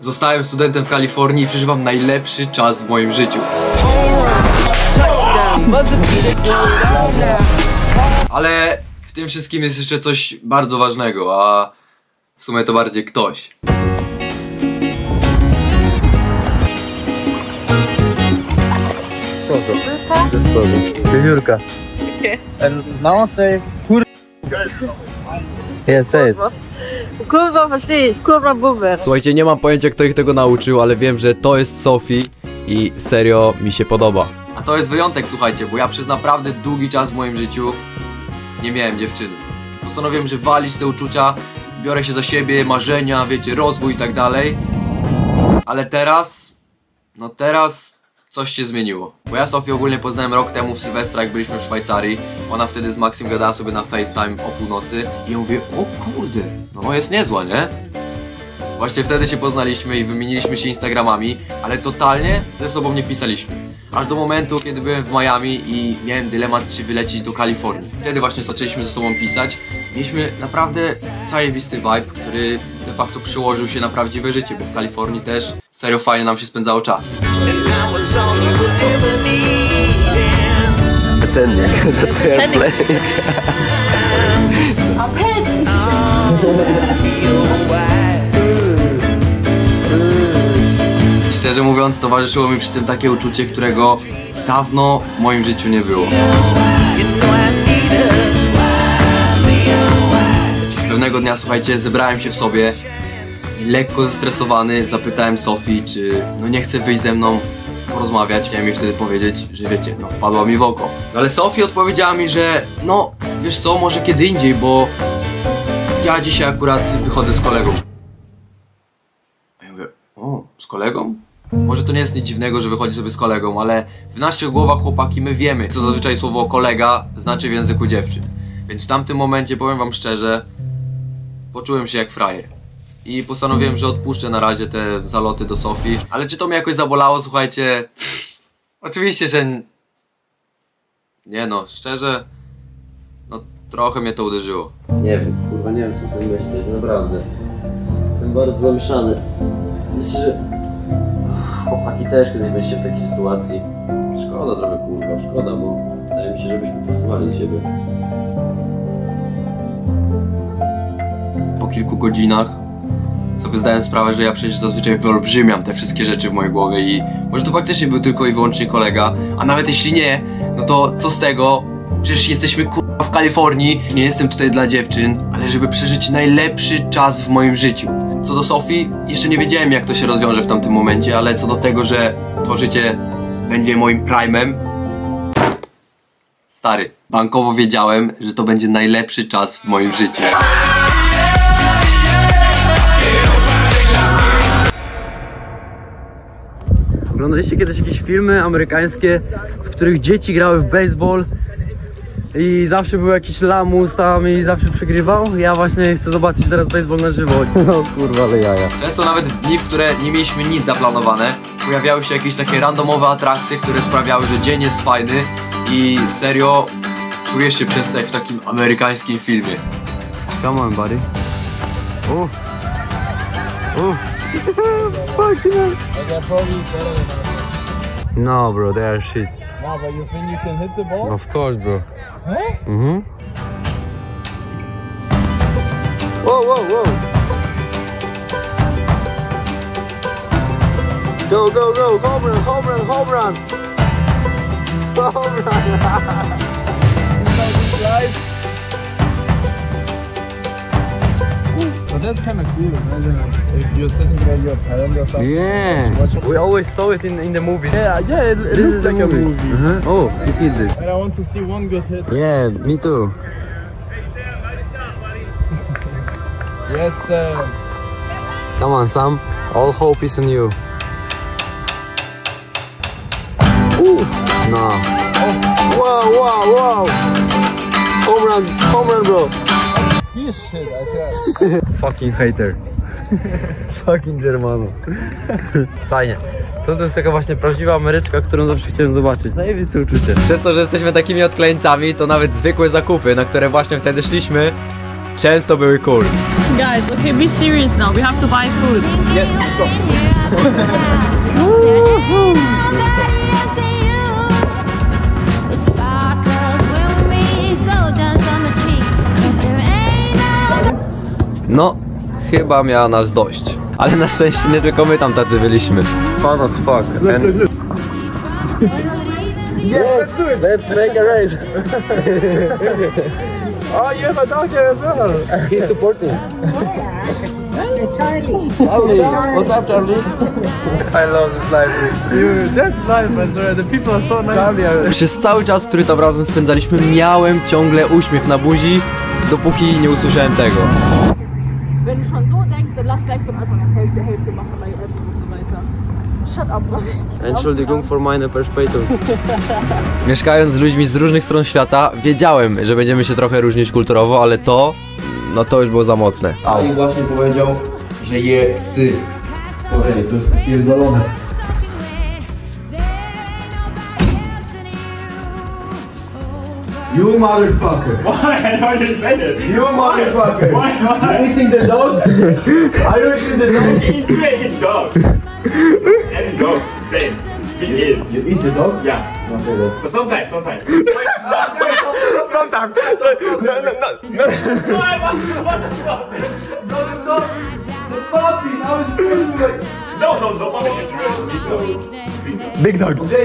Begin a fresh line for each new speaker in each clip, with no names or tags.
Zostałem studentem w Kalifornii i przeżywam najlepszy czas w moim życiu. Ale w tym wszystkim jest jeszcze coś bardzo ważnego, a w sumie to bardziej ktoś.
Wiewiórka. Mama say kur... Yeah, say it.
Kurwa, verstehe ich. Kurwa, boomer.
Słuchajcie, nie mam pojęcia, kto ich tego nauczył, ale wiem, że to jest Sophie i serio mi się podoba. A to jest wyjątek, słuchajcie, bo ja przez naprawdę długi czas w moim życiu nie miałem dziewczyny. Postanowiłem, że walić te uczucia, biorę się za siebie, marzenia, wiecie, rozwój i tak dalej. Ale teraz, no teraz coś się zmieniło. Bo ja Sofię ogólnie poznałem rok temu w Sylwestra, jak byliśmy w Szwajcarii. Ona wtedy z Maxim gadała sobie na FaceTime o północy. I ja mówię, o kurde, no jest niezła, nie? Właśnie wtedy się poznaliśmy i wymieniliśmy się Instagramami, ale totalnie ze sobą nie pisaliśmy. Aż do momentu, kiedy byłem w Miami i miałem dylemat, czy wylecieć do Kalifornii. Wtedy właśnie zaczęliśmy ze sobą pisać. Mieliśmy naprawdę zajebisty vibe, który de facto przełożył się na prawdziwe życie, bo w Kalifornii też serio fajnie nam się spędzało czas. Szczerze mówiąc, towarzyszyło mi przy tym takie uczucie, którego dawno w moim życiu nie było. Pewnego dnia, słuchajcie, zebrałem się w sobie i lekko zestresowany zapytałem Sofii, czy no nie chce wyjść ze mną porozmawiać. Chciałem jej wtedy powiedzieć, że wiecie, no wpadła mi w oko. No ale Sofii odpowiedziała mi, że no wiesz co, może kiedy indziej, bo ja dzisiaj akurat wychodzę z kolegą. A ja mówię, o, z kolegą? Może to nie jest nic dziwnego, że wychodzi sobie z kolegą, ale w naszych głowach, chłopaki, my wiemy, co zazwyczaj słowo kolega znaczy w języku dziewczyn. Więc w tamtym momencie, powiem wam szczerze, poczułem się jak frajer. I postanowiłem, że odpuszczę na razie te zaloty do Sofii. Ale czy to mnie jakoś zabolało, słuchajcie? Oczywiście, że... Nie no, szczerze... No trochę mnie to uderzyło.
Nie wiem, kurwa, nie wiem co ty myślisz, naprawdę. Jestem bardzo zamieszany. Myślę, że... Chłopaki też kiedyś byliście w takiej sytuacji. Szkoda trochę, kurwa, szkoda, bo wydaje mi się, żebyśmy pasowali do siebie.
Po kilku godzinach sobie zdałem sprawę, że ja przecież zazwyczaj wyolbrzymiam te wszystkie rzeczy w mojej głowie i może to faktycznie był tylko i wyłącznie kolega, a nawet jeśli nie, no to co z tego? Przecież jesteśmy kurwa w Kalifornii, nie jestem tutaj dla dziewczyn, ale żeby przeżyć najlepszy czas w moim życiu. Co do Sofii, jeszcze nie wiedziałem, jak to się rozwiąże w tamtym momencie, ale co do tego, że to życie będzie moim prime'em, stary, bankowo wiedziałem, że to będzie najlepszy czas w moim życiu.
Oglądaliście kiedyś jakieś filmy amerykańskie, w których dzieci grały w baseball i zawsze był jakiś lamus tam i zawsze przegrywał? Ja właśnie chcę zobaczyć teraz baseball na żywo. No kurwa, ale jaja.
Często nawet w dni, w które nie mieliśmy nic zaplanowane, pojawiały się jakieś takie randomowe atrakcje, które sprawiały, że dzień jest fajny i serio czujesz się przez to jak w takim amerykańskim filmie.
Come on, buddy. Fucking hell. No, bro, they are shit.
Nah, but you think you can hit the ball?
Of course, bro.
Huh?
Whoa, whoa, whoa! Go, go, go! Home run, home run, home run! Home run!
But that's kind of cool, imagine if you're sitting there, your parent or something.
Yeah, we always saw it in the movie. Yeah, it is like a movie. Oh, you did it.
And I want to see one good hit.
Yeah, me too.
Yes, sir.
Come on, Sam. All hope is in you. Ooh. No.
Oh. Wow, wow, wow! Home run, bro!
He's shit, I swear.
Fucking hater. Fucking Germano. Fajnie. To jest taka właśnie prawdziwa Ameryczka, którą zawsze chciałem zobaczyć. Najwięcej uczucie.
Przez to, że jesteśmy takimi odkleńcami, to nawet zwykłe zakupy, na które właśnie wtedy szliśmy, często były cool.
Guys, okay, be serious now. We have to buy food.
No, chyba miała nas dość. Ale na szczęście nie tylko my tam tacy byliśmy. Fun as fuck.
Let's make a race.
Oh, you have a dog here as well.
He's supporting.
Charlie.
What's up, Charlie?
I love this library.
That's nice, man. The people are so nice.
Przez cały czas, który tam razem spędzaliśmy, miałem ciągle uśmiech na buzi, dopóki nie usłyszałem tego.
Wenn du schon so denkst, dann lass gleich von Anfang an Hälfte machen bei Essen und so weiter. Shut up, was?
Entschuldigung für meine Verspätung.
Mieszkając z ludźmi z różnych stron świata, wiedziałem, że będziemy się trochę różnić kulturowo, ale to, no to już było za mocne.
I właśnie powiedział, że je psy. Ojej, to jest pierdolone. You motherfucker!
Why? I don't even say it.
You motherfucker!
Why?
You eating the dogs? Are you eating the dogs?
Eat dog. And go. Same. It is.
You eat the dog?
Yeah.
Okay, then.
But sometimes. Sometimes. No. What the fuck? No.
Big dog.
Okay,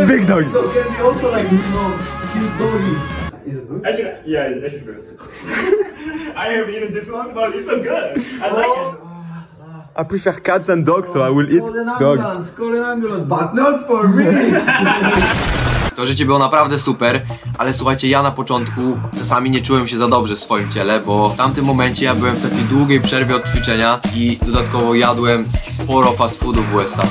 Big dog.
Can be also like, cute doggy. Is it good? Actually, yeah, it's actually good. I have eaten this one, but it's so good. I like it.
I prefer cats and dogs, so I will eat dog.
Call an ambulance, but not for me.
To życie było naprawdę super, ale słuchajcie, ja na początku czasami nie czułem się za dobrze w swoim ciele, bo w tamtym momencie ja byłem w takiej długiej przerwie od ćwiczenia i dodatkowo jadłem sporo fast foodów w USA.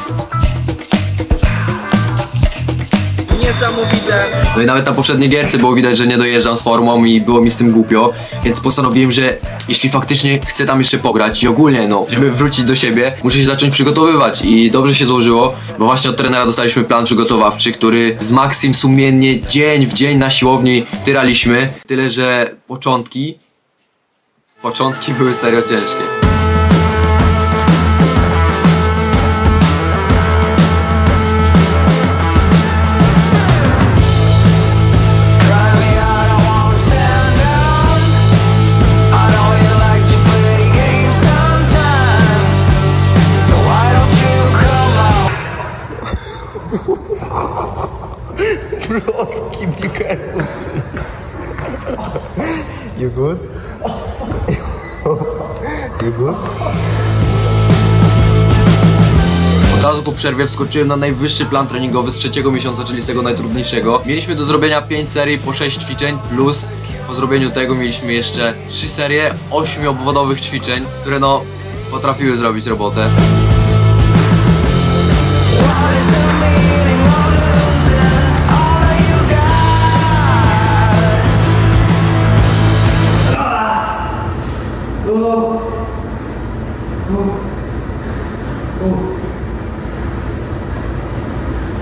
Niesamowite. No i nawet na poprzedniej gierce było widać, że nie dojeżdżam z formą i było mi z tym głupio, więc postanowiłem, że jeśli faktycznie chcę tam jeszcze pograć i ogólnie, no, żeby wrócić do siebie, muszę się zacząć przygotowywać i dobrze się złożyło, bo właśnie od trenera dostaliśmy plan przygotowawczy, który z Maxim sumiennie dzień w dzień na siłowni tyraliśmy, tyle że początki były serio ciężkie.
You good? You good?
Od razu po przerwie wskoczyłem na najwyższy plan treningowy z 3. miesiąca, czyli z tego najtrudniejszego. Mieliśmy do zrobienia 5 serii po 6 ćwiczeń, plus po zrobieniu tego mieliśmy jeszcze 3 serie 8-obwodowych ćwiczeń, które no potrafiły zrobić robotę.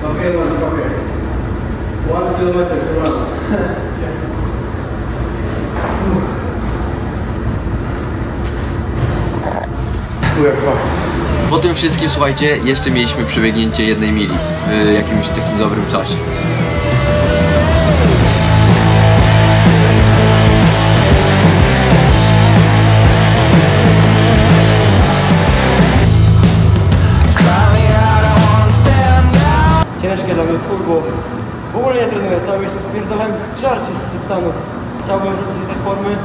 Okay, motherfucker. 1 kilometer to run. We are fucked.
Po tym wszystkim, słuchajcie, jeszcze mieliśmy przebiegnięcie 1 mili w jakimś takim dobrym czasie.
Ciężkie dla mnie wpór, bo w ogóle nie trenuję, cały miesiąc spierdolałem żarcie z Stanów. Chciałbym wrócić do tej formy,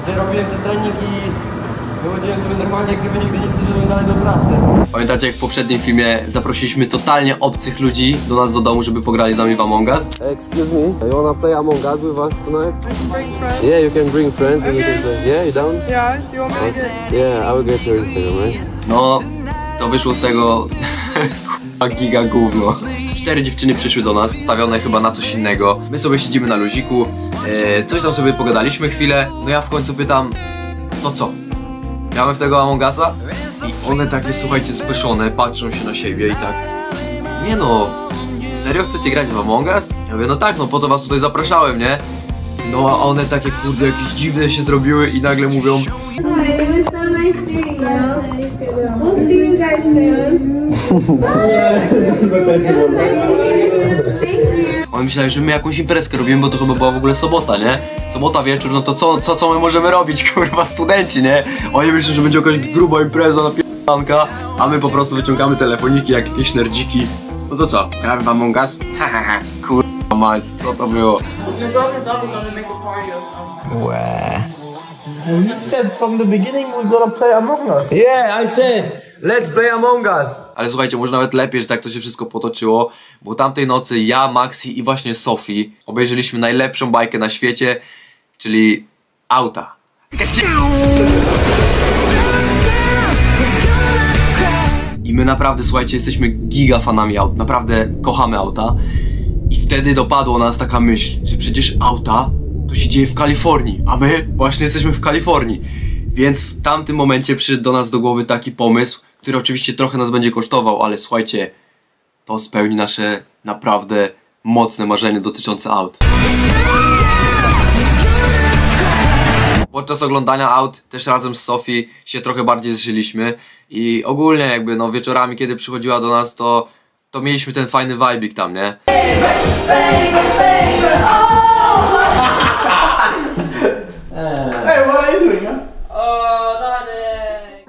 gdzie robiłem te treningi i wychodziłem sobie normalnie, jak gdyby nigdy nic, żebym dalej do pracy.
Pamiętacie, jak w poprzednim filmie zaprosiliśmy totalnie obcych ludzi do nas do domu, żeby pograli z nami w Among Us?
Excuse me, you wanna play Among Us with us tonight?
I can bring friends.
Yeah, you can bring friends and you can play. Yeah, you down?
Yeah, do you want me to get?
Yeah, I will get your Instagram, right?
No, to wyszło z tego giga gówno. 4 dziewczyny przyszły do nas, stawione chyba na coś innego. My sobie siedzimy na luziku, coś tam sobie pogadaliśmy chwilę. No ja w końcu pytam, to co? Gramy w tego Among Usa? I one takie, słuchajcie, speszone, patrzą się na siebie i tak, nie no, serio chcecie grać w Among Us? Ja mówię, no tak, no po to was tutaj zapraszałem, nie? No a one takie kurde jakieś dziwne się zrobiły i nagle mówią:
It was so nice meeting you. We'll see you guys soon. It was nice meeting you. Thank you.
Oni myśleli, że my jakąś imprezkę robimy, bo to chyba była w ogóle sobota, nie? Sobota wieczór, no to co my możemy robić, kurwa, studenci, nie? Oni myślą, że będzie jakaś gruba impreza, napierdanka, a my po prostu wyciągamy telefoniki jak jakieś nerdziki. No to co? Gramy w Among Us? Hahaha, kurwa mać, co to było?
He said from the beginning we're gonna play Among Us.
Yeah, I said, let's play Among Us.
Ale słuchajcie, może nawet lepiej, że tak to się wszystko potoczyło, bo tamtej nocy ja, Maxi i właśnie Sophie obejrzeliśmy najlepszą bajkę na świecie, czyli Auta. I my naprawdę, słuchajcie, jesteśmy giga fanami aut, naprawdę kochamy auta. I wtedy dopadła nas taka myśl, że przecież Auta to się dzieje w Kalifornii, a my właśnie jesteśmy w Kalifornii. Więc w tamtym momencie przyszedł do nas do głowy taki pomysł, który oczywiście trochę nas będzie kosztował, ale słuchajcie, to spełni nasze naprawdę mocne marzenie dotyczące aut. Podczas oglądania aut też razem z Sophie się trochę bardziej zżyliśmy i ogólnie jakby no wieczorami, kiedy przychodziła do nas, to mieliśmy ten fajny vibe'ik tam, nie?
Hey, what are you doing, man?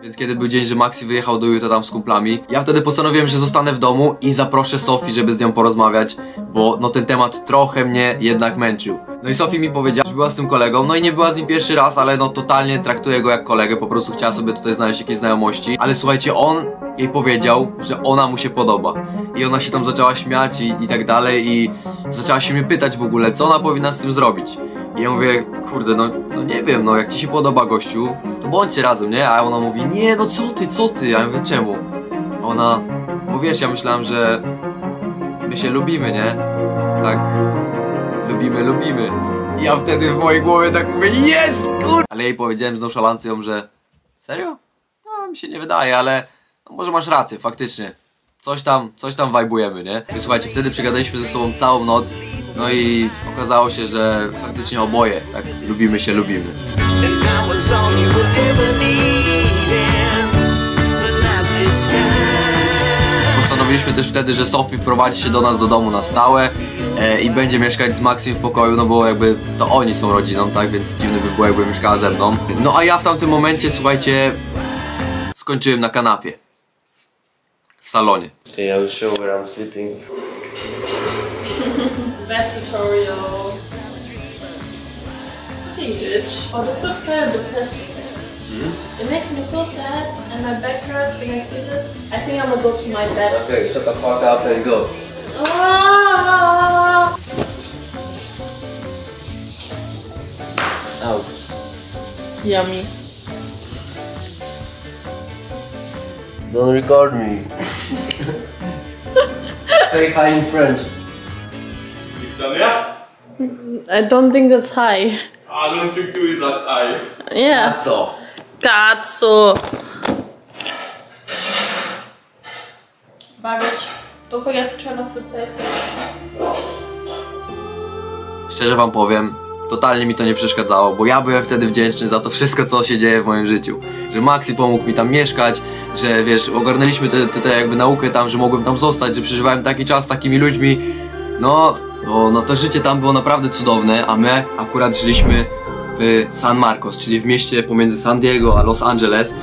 Więc kiedy był dzień, że Maxi wyjechał do Utah tam z kumplami, ja wtedy postanowiłem, że zostanę w domu i zaproszę Sophie, żeby z nią porozmawiać, bo no ten temat trochę mnie jednak męczył. No i Sophie mi powiedziała, że była z tym kolegą, no i nie była z nim pierwszy raz, ale no totalnie traktuję go jak kolegę, po prostu chciała sobie tutaj znaleźć jakieś znajomości, ale słuchajcie, on jej powiedział, że ona mu się podoba i ona się tam zaczęła śmiać i tak dalej i zaczęła się mnie pytać w ogóle, co ona powinna z tym zrobić. I ja mówię, kurde, no nie wiem, no jak ci się podoba gościu, to bądźcie razem, nie? A ona mówi, nie, no co ty? A ja mówię, czemu? A ona, bo wiesz, ja myślałem, że my się lubimy, nie? Tak, lubimy. I ja wtedy w mojej głowie tak mówię, jest, kurde! Ale jej powiedziałem z nonszalancją, że serio? No, mi się nie wydaje, ale no, może masz rację, faktycznie. Coś tam wajbujemy, nie? I słuchajcie, wtedy przegadaliśmy ze sobą całą noc. No i okazało się, że faktycznie oboje tak lubimy. Postanowiliśmy też wtedy, że Sophie wprowadzi się do nas do domu na stałe i będzie mieszkać z Maxim w pokoju, no bo jakby to oni są rodziną, tak? Więc dziwne by było, jakby mieszkała ze mną. No a ja w tamtym momencie, słuchajcie, skończyłem na kanapie. W salonie.
Okay, I will show where I'm sleeping.
Bed tutorials. Fucking bitch. Oh, this looks kind of depressing. It makes me so sad and my back hurts when I see this. I think I'm gonna go to my bed.
Okay, shut the fuck up and go.
Ah!
Out.
Yummy.
Don't record me.
Say hi in French.
I don't think that's high.
I don't think too is that high.
Yeah.
Co?
Cazzo. Baggage. Don't forget to turn off the place.
Szczerze wam powiem, totalnie mi to nie przeszkadzało, bo ja byłem wtedy wdzięczny za to wszystko, co się dzieje w moim życiu. Że Maxi pomógł mi tam mieszkać, że wiesz, ogarnęliśmy tę jakby naukę tam, że mogłem tam zostać, że przeżywałem taki czas z takimi ludźmi. No to życie tam było naprawdę cudowne, a my akurat żyliśmy w San Marcos, czyli w mieście pomiędzy San Diego a Los Angeles.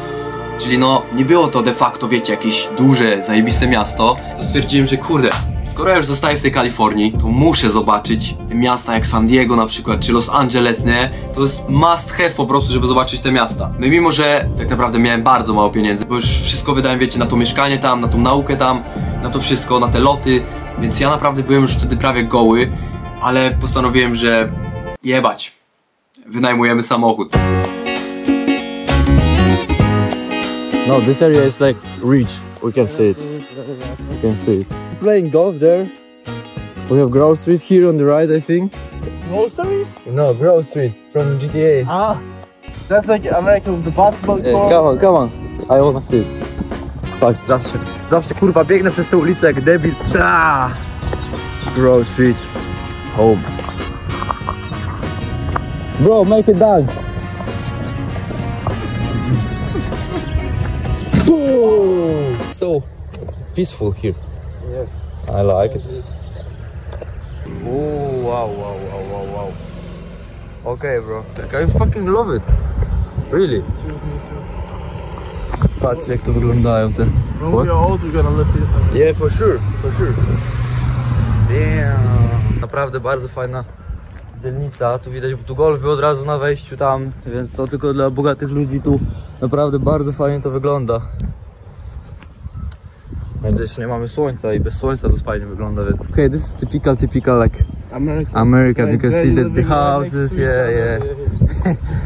Czyli no, nie było to de facto, wiecie, jakieś duże, zajebiste miasto. To stwierdziłem, że kurde, skoro ja już zostaję w tej Kalifornii, to muszę zobaczyć te miasta jak San Diego na przykład, czy Los Angeles, nie? To jest must have po prostu, żeby zobaczyć te miasta. No i mimo, że tak naprawdę miałem bardzo mało pieniędzy, bo już wszystko wydałem, wiecie, na to mieszkanie tam, na tą naukę tam, na to wszystko, na te loty, więc ja naprawdę byłem już wtedy prawie goły, ale postanowiłem, że jebać, wynajmujemy samochód.
No, this area is like rich. We can see it. Playing golf there. We have groceries here on the right, I think.
Groceries?
No, groceries from GTA.
Ah, that's like America with the basketball court.
Come on. I wanna see it. Tak, zawsze kurwa biegnę przez tę ulicę jak debil. Grove Street. Home. Bro, make it dunk. So peaceful here.
Yes.
I like it. Oh, wow. Okay, bro. I fucking love it. Really. Patrzcie, jak to wyglądają te...
When we are old, we're gonna live here.
Yeah, for sure. Damn. Naprawdę bardzo fajna dzielnica. Tu widać, bo tu golf był od razu na wejściu tam, więc to tylko dla bogatych ludzi tu. Naprawdę bardzo fajnie to wygląda. No jeszcze nie mamy słońca i bez słońca to fajnie wygląda, więc... Okay, this is typical like American. You can see the houses, yeah.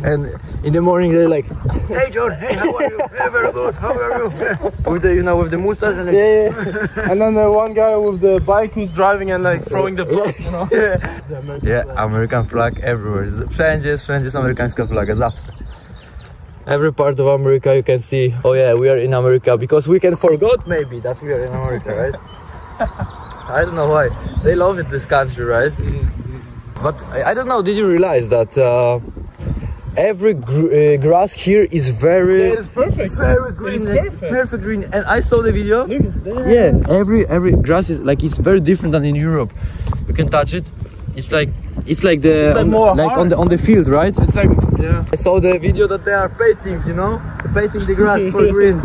And in the morning they're like, hey John, hey, how are you? Hey, very good, how are you? With the, you know, with the mustache and like,
Yeah. And then the one guy with the bike who's driving and like throwing the block, you know?
yeah, American flag everywhere. Wszędzie jest amerykańska flaga, zawsze. Every part of America you can see, oh yeah, we are in America, because we can forget maybe that we are in America, right? I don't know why. They love it, this country, right? But I don't know, did you realize that every grass here is very...
Yeah, it's perfect.
Very green,
It's
perfect green. And I saw the video.
Look at that.
Yeah, every grass is like, it's very different than in Europe. You can touch it. It's like the
It's like more
like
hard.
on the field, right?
It's like, yeah.
I saw the video that they are painting, you know, painting the grass for green.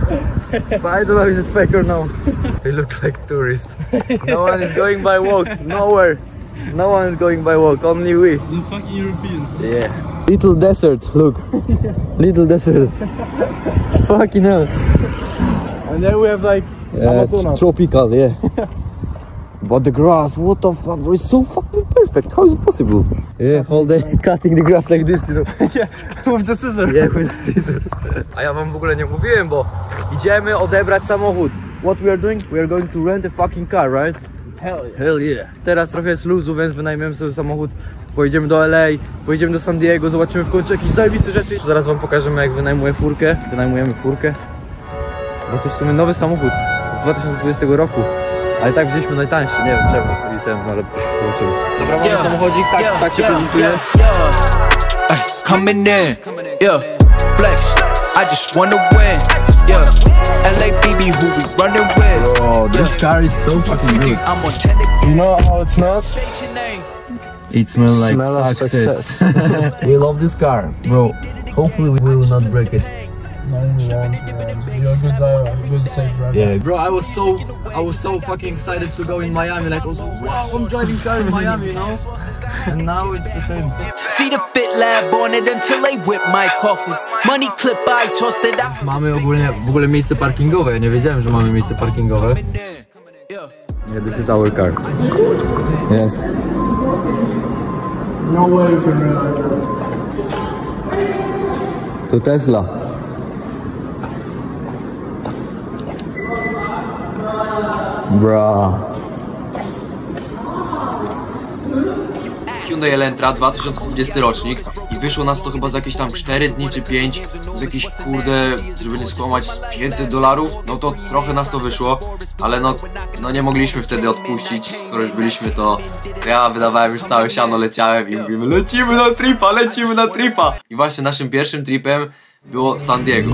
But I don't know if it's fake or no. They look like tourists. No one is going by walk, nowhere. No one is going by walk, only we.
The fucking Europeans.
Yeah. Little desert, look. Little desert. Fucking hell.
And then we have like Amazonas.
Tropical, yeah. But the grass, what the fuck, bro, it's so fucking perfect. How is it possible? Yeah, whole day cutting the grass like this, you know.
Yeah, with the scissors.
Yeah, with scissors. A ja wam w ogóle nie mówiłem, bo idziemy odebrać samochód. What we are doing? We are going to rent a fucking car, right?
Hell yeah.
Hell yeah. Teraz trochę jest luzu, więc wynajmiemy sobie samochód. Pojedziemy do LA, pojedziemy do San Diego, zobaczymy w końcu jakieś zajebiste rzeczy. Zaraz wam pokażemy, jak wynajmujemy furkę. Bo to w sumie nowy samochód z 2020 roku. Ale tak wzięliśmy najtańszy, nie wiem czemu. I ten, ale zobaczymy. Dobra, mamy samochodzik, tak się prezentuje.
Coming in, yeah, flex. I just wanna win, yeah. LABB, who we running with?
Oh, this car is so fucking good.
I'm on 10
You know how it smells?
It smells like
Smell of
success. We love this car, bro. Hopefully we will not break it.
No, we won't. You're a good driver, good safe driver.
Yeah, bro, I was so fucking excited to go in Miami. Like, I was like, wow, I'm driving car in Miami, you know. And now it's the same.
See the fit lab on it until they whip my coffin. Money clip, I tossed it out.
Mamy w ogóle miejsce parkingowe. Ja nie wiedziałem, że mamy miejsce parkingowe. Yeah, this is our car. Yes.
No way you can rent it.
To Tesla. Bra.
Hyundai Elantra 2020 rocznik i wyszło nas to chyba za jakieś tam 4 dni czy 5, z jakiś kurde, żeby nie skłamać, $500, no to trochę nas to wyszło, ale no nie mogliśmy wtedy odpuścić, skoro już byliśmy, to ja wydawałem już całe siano, leciałem i mówimy, lecimy na tripa. I właśnie naszym pierwszym tripem było San Diego.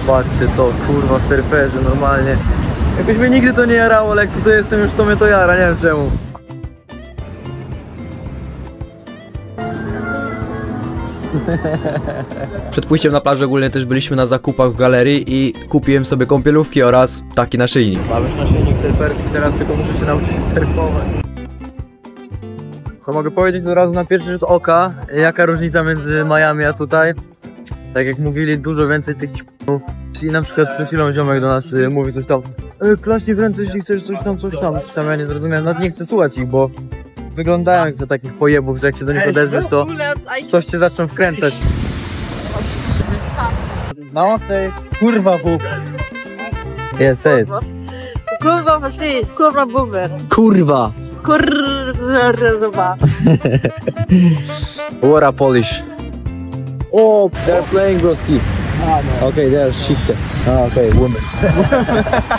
Patrzcie to, kurwa, surferzy normalnie. Jakoś mnie nigdy to nie jarało, ale jak tutaj jestem już, to mnie to jara, nie wiem czemu. Przed pójściem na plażę ogólnie też byliśmy na zakupach w galerii i kupiłem sobie kąpielówki oraz taki naszyjnik. Mamy naszyjnik surferski, teraz tylko muszę się nauczyć surfować. Co mogę powiedzieć od razu na pierwszy rzut oka, jaka różnica między Miami a tutaj? Tak jak mówili, dużo więcej tych c***ów. I na przykład przed chwilą ziomek do nas mówi coś tam, klaśnie w ręce, jeśli chcesz coś tam, ja nie zrozumiałem, nawet nie chcę słuchać ich, bo wyglądają jak do takich pojebów, że jak się do nich odezwiesz, to coś cię zaczną wkręcać.
No, say, kurwa bób.
Yeah, say it.
Kurwa, verstehst? Kurwa, buber.
Kurwa!
Kurwa.
What a Polish. Oh, they're playing, broski. Okej, teraz shitkę. Okej, women.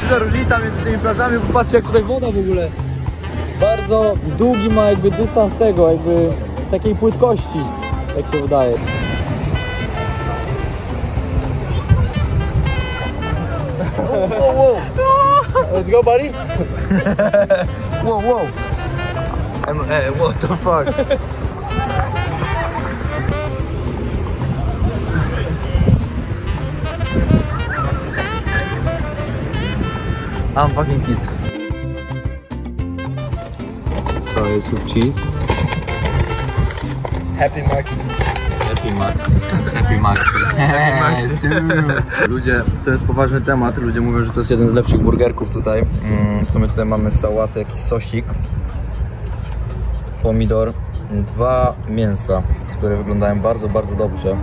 Duża różnica między tymi plażami, popatrzcie jak tutaj woda w ogóle. Bardzo długi ma jakby dystans tego, jakby takiej płytkości, jak się wydaje. Whoa, whoa. Let's go, buddy. Whoa, whoa. What the fuck? I'm fucking pissed. Fries with cheese. Happy Maxi. Happy Maxi. Happy Maxi. Happy Maxi. Ludzie, to jest poważny temat. Ludzie mówią, że to jest jeden z lepszych burgerków tutaj. Co my tutaj mamy? Sałatę, jakiś sosik, pomidor, 2 mięsa, które wyglądają bardzo, bardzo dobrze.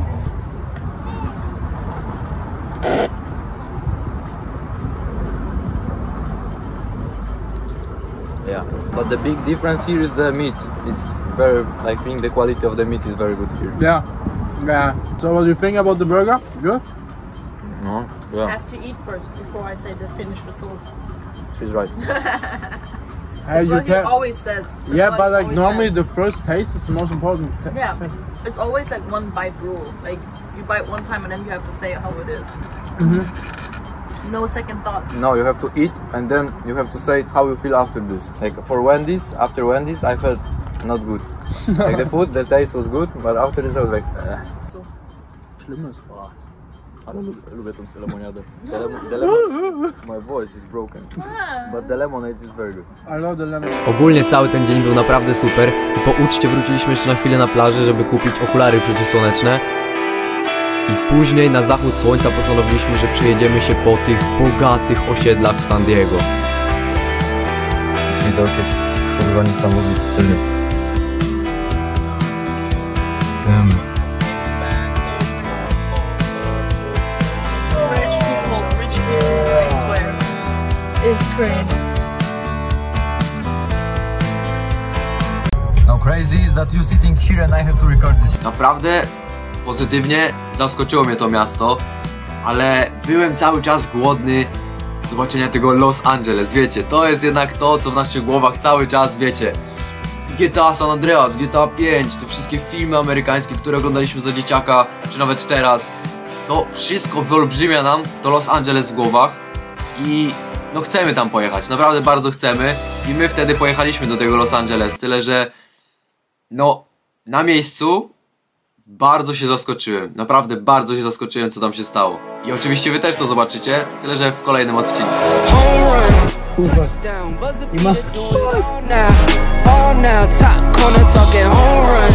Yeah, but the big difference here is the meat. It's very, I think the quality of the meat is very good here.
Yeah, yeah. So what do you think about the burger? Good?
No,
I
yeah,
have to eat first before I say the finished result.
she's right.
That's what he always says. That's
Yeah,
what
but
he
like
always
normally
says.
the first taste is the most important.
Yeah, it's always like one bite rule. Like you bite one time and then you have to say how it is. No second thought.
No, you have to eat and then you have to say how you feel after this. Like for Wendy's, after Wendy's, I felt not good. Like the food, the taste was good, but after this I was like,
So.
Schlimmes.
Ale lubię tą lemoniadę. The lemon, my voice is broken, but the lemonade is very good.
I love the lemon.
Ogólnie cały ten dzień był naprawdę super i po uczcie wróciliśmy jeszcze na chwilę na plażę, żeby kupić okulary przeciwsłoneczne. I później na zachód słońca postanowiliśmy, że przejedziemy się po tych bogatych osiedlach w San Diego.
Widok jest kurwa niesamowity, serio.
Rich people, I swear. It's crazy.
Now crazy is that you sitting here and I have to record this.
Naprawdę pozytywnie zaskoczyło mnie to miasto, ale byłem cały czas głodny zobaczenia tego Los Angeles, wiecie, to jest jednak to, co w naszych głowach cały czas, wiecie. GTA San Andreas, GTA 5, te wszystkie filmy amerykańskie, które oglądaliśmy za dzieciaka, czy nawet teraz, to wszystko wyolbrzymia nam to Los Angeles w głowach i no chcemy tam pojechać, naprawdę bardzo chcemy i my wtedy pojechaliśmy do tego Los Angeles, tyle że no na miejscu bardzo się zaskoczyłem, naprawdę bardzo się zaskoczyłem, co tam się stało. I oczywiście wy też to zobaczycie, tyle że w kolejnym odcinku.
All now, top corner talking home run.